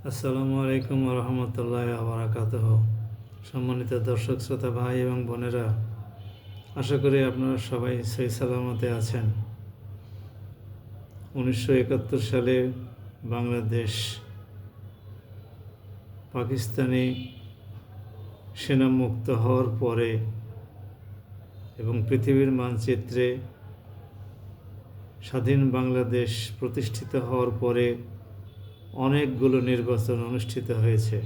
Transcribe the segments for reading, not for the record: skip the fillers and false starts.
আসসালামু আলাইকুম রহমতুল্লাহ বারাকাতুহ। সম্মানিত দর্শক শ্রোতা ভাই এবং বোনেরা, আশা করি আপনারা সবাই সহি সালামতে আছেন। 1971 সালে বাংলাদেশ পাকিস্তানি সেনা মুক্ত হওয়ার পরে এবং পৃথিবীর মানচিত্রে স্বাধীন বাংলাদেশ প্রতিষ্ঠিত হওয়ার পরে অনেকগুলো নির্বাচন অনুষ্ঠিত হয়েছে,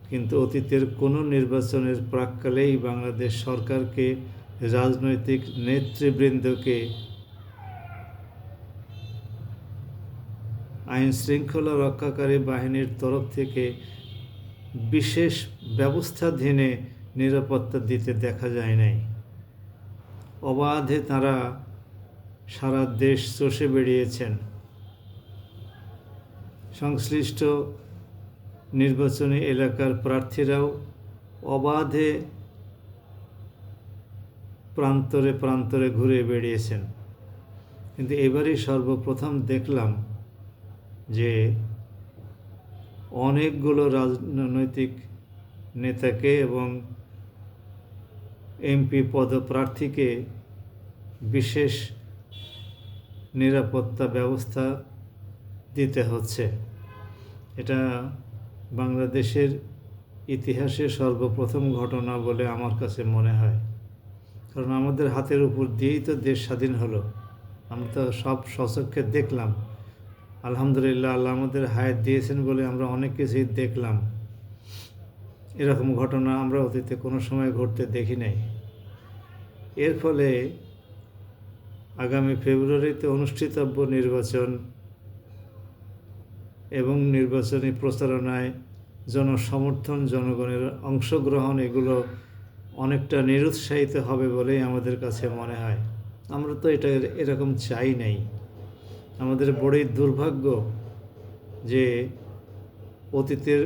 কিন্তু অতীতের কোনো নির্বাচনের প্রাক্কালেই বাংলাদেশ সরকারকে, রাজনৈতিক নেতৃবৃন্দকে আইন শৃঙ্খলা রক্ষাকারী বাহিনীর তরফ থেকে বিশেষ ব্যবস্থাধীনে নিরাপত্তা দিতে দেখা যায় নাই। অবাধে তারা সারা দেশ চষে বেড়িয়েছেন। সংশ্লিষ্ট নির্বাচনী এলাকার প্রার্থীরাও অবাধে প্রান্তরে প্রান্তরে ঘুরে বেড়িয়েছেন। কিন্তু এবারই সর্বপ্রথম দেখলাম যে অনেকগুলো রাজনৈতিক নেতাকে এবং এমপি পদপ্রার্থীকে বিশেষ নিরাপত্তা ব্যবস্থা দিতে হচ্ছে। এটা বাংলাদেশের ইতিহাসে সর্বপ্রথম ঘটনা বলে আমার কাছে মনে হয়। কারণ আমাদের হাতের উপর দিয়েই তো দেশ স্বাধীন হলো। আমরা তো সব স্বচক্ষে দেখলাম। আলহামদুলিল্লাহ, আল্লাহ আমাদের হায়াত দিয়েছেন বলে আমরা অনেক কিছুই দেখলাম। এরকম ঘটনা আমরা অতীতে কোনো সময় ঘটতে দেখি নাই। এর ফলে আগামী ফেব্রুয়ারিতে অনুষ্ঠিতব্য নির্বাচন এবং নির্বাচনী প্রচারণায় জনসমর্থন, জনগণের অংশগ্রহণ, এগুলো অনেকটা নিরুৎসাহিত হবে বলেই আমাদের কাছে মনে হয়। আমরা তো এটা এরকম চাই নাই। আমাদের বড়ই দুর্ভাগ্য যে অতীতের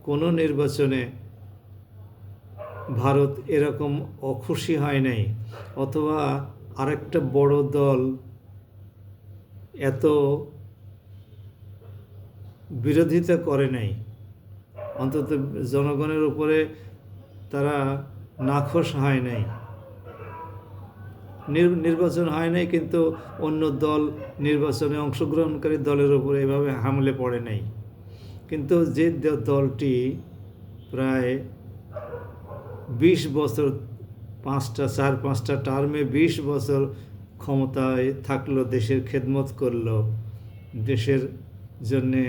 কোনো নির্বাচনে ভারত এরকম অখুশি হয় নাই, অথবা আরেকটা বড় দল এত বিরোধিতা করে নাই। অন্তত জনগণের উপরে তারা নাখোশ হয় নাই। নির্বাচন হয় নাই, কিন্তু অন্য দল নির্বাচনে অংশগ্রহণকারী দলের উপরে এভাবে হামলে পড়ে নাই। কিন্তু যে দলটি প্রায় 20 বছর, 4-5টা টার্মে 20 বছর ক্ষমতায় থাকলো, দেশের খেদমত করলো, দেশের জন্যে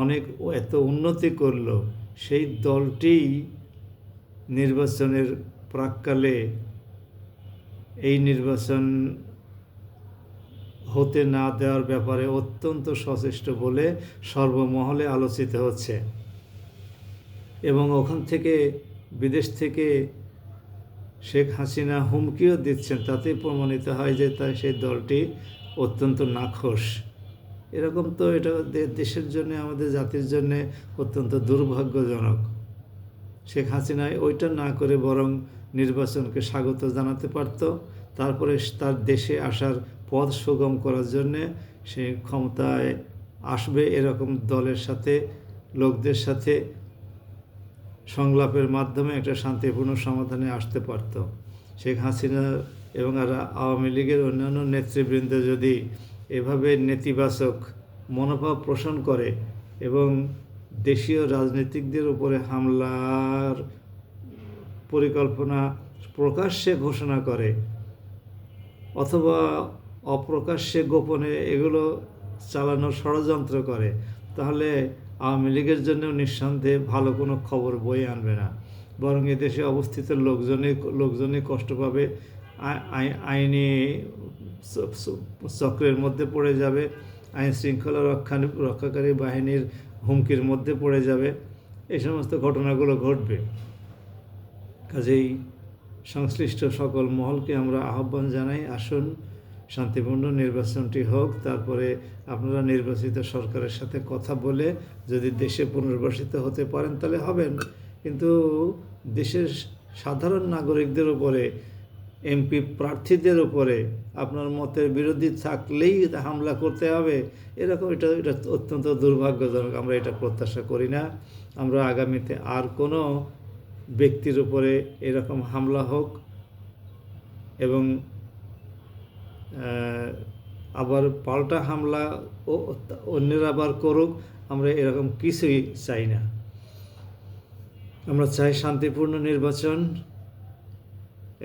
অনেক এত উন্নতি করলো, সেই দলটি নির্বাচনের প্রাক্কালে এই নির্বাচন হতে না দেওয়ার ব্যাপারে অত্যন্ত সচেষ্ট বলে সর্বমহলে আলোচিত হচ্ছে। এবং ওখান থেকে, বিদেশ থেকে শেখ হাসিনা হুমকিও দিচ্ছেন। তাতেই প্রমাণিত হয় যে সেই দলটি অত্যন্ত নাখোশ। এরকম তো এটা দেশের জন্য, আমাদের জাতির জন্য অত্যন্ত দুর্ভাগ্যজনক। শেখ হাসিনা ওইটা না করে বরং নির্বাচনকে স্বাগত জানাতে পারত। তারপরে তার দেশে আসার পথ সুগম করার জন্যে সে ক্ষমতায় আসবে এরকম দলের সাথে, লোকদের সাথে সংলাপের মাধ্যমে একটা শান্তিপূর্ণ সমাধানে আসতে পারত। শেখ হাসিনা এবং আওয়ামী লীগের অন্যান্য নেতৃবৃন্দ যদি এভাবে নেতিবাচক মনোভাব পোষণ করে এবং দেশীয় রাজনীতিকদের উপরে হামলার পরিকল্পনা প্রকাশ্যে ঘোষণা করে, অথবা অপ্রকাশ্যে গোপনে এগুলো চালানোর ষড়যন্ত্র করে, তাহলে আওয়ামী লীগের জন্য নিঃসন্দেহে ভালো কোনো খবর বয়ে আনবে না। বরং এদেশে অবস্থিত লোকজনই কষ্ট পাবে, আইনি চক্রের মধ্যে পড়ে যাবে, আইন শৃঙ্খলা রক্ষাকারী বাহিনীর হুমকির মধ্যে পড়ে যাবে। এই সমস্ত ঘটনাগুলো ঘটবে। কাজেই সংশ্লিষ্ট সকল মহলকে আমরা আহ্বান জানাই, আসুন শান্তিপূর্ণ নির্বাচনটি হোক। তারপরে আপনারা নির্বাচিত সরকারের সাথে কথা বলে যদি দেশে পুনর্বাসিত হতে পারেন তাহলে হবেন। কিন্তু দেশের সাধারণ নাগরিকদের উপরে এমপি প্রার্থীদের উপরে আপনার মতের বিরোধী থাকলেই হামলা করতে হবে, এরকম এটা অত্যন্ত দুর্ভাগ্যজনক। আমরা এটা প্রত্যাশা করি না। আমরা আগামীতে আর কোনো ব্যক্তির উপরে এরকম হামলা হোক এবং আবার পাল্টা হামলা অন্যেরা আবার করুক, আমরা এরকম কিছুই চাই না। আমরা চাই শান্তিপূর্ণ নির্বাচন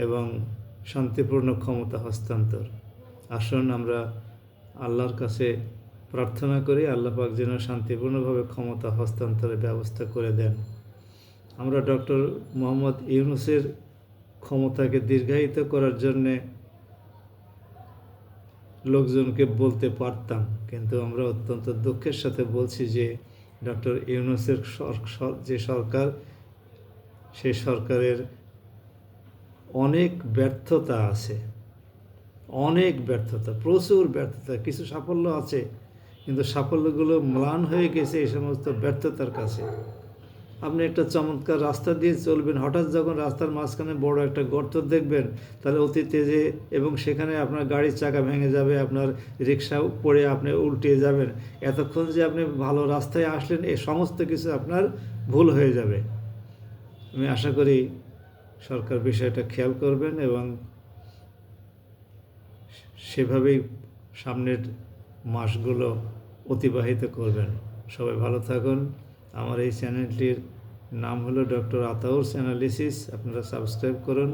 এবং শান্তিপূর্ণ ক্ষমতা হস্তান্তর। আসুন আমরা আল্লাহর কাছে প্রার্থনা করি, আল্লাহ পাক যেন শান্তিপূর্ণভাবে ক্ষমতা হস্তান্তরের ব্যবস্থা করে দেন। আমরা ডক্টর মোহাম্মদ ইউনূসের ক্ষমতাকে দীর্ঘায়িত করার জন্যে লোকজনকে বলতে পারতাম, কিন্তু আমরা অত্যন্ত দুঃখের সাথে বলছি যে ডক্টর ইউনূসের যে সরকার, সেই সরকারের অনেক ব্যর্থতা আছে, অনেক ব্যর্থতা, প্রচুর ব্যর্থতা। কিছু সাফল্য আছে, কিন্তু সাফল্যগুলো ম্লান হয়ে গেছে এই সমস্ত ব্যর্থতার কাছে। আপনি একটা চমৎকার রাস্তা দিয়ে চলবেন, হঠাৎ যখন রাস্তার মাঝখানে বড় একটা গর্ত দেখবেন, তাহলে অতি তেজে এবং সেখানে আপনার গাড়ির চাকা ভেঙে যাবে, আপনার রিক্সা পড়ে আপনি উল্টে যাবেন। এতক্ষণ যে আপনি ভালো রাস্তায় আসলেন, এই সমস্ত কিছু আপনার ভুল হয়ে যাবে। আমি আশা করি সরকার বিষয়টা খেয়াল করবেন এবং সেভাবেই সামনের মাসগুলো অতিবাহিত করবেন। সবাই ভালো থাকুন। আমার এই চ্যানেলটির নাম হলো ডক্টর আতাউরস অ্যানালিসিস। আপনারা সাবস্ক্রাইব করুন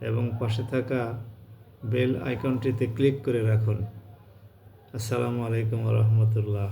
এবং পাশে থাকা বেল আইকনটিতে ক্লিক করে রাখুন। আসসালামু আলাইকুম ওয়া রাহমাতুল্লাহ।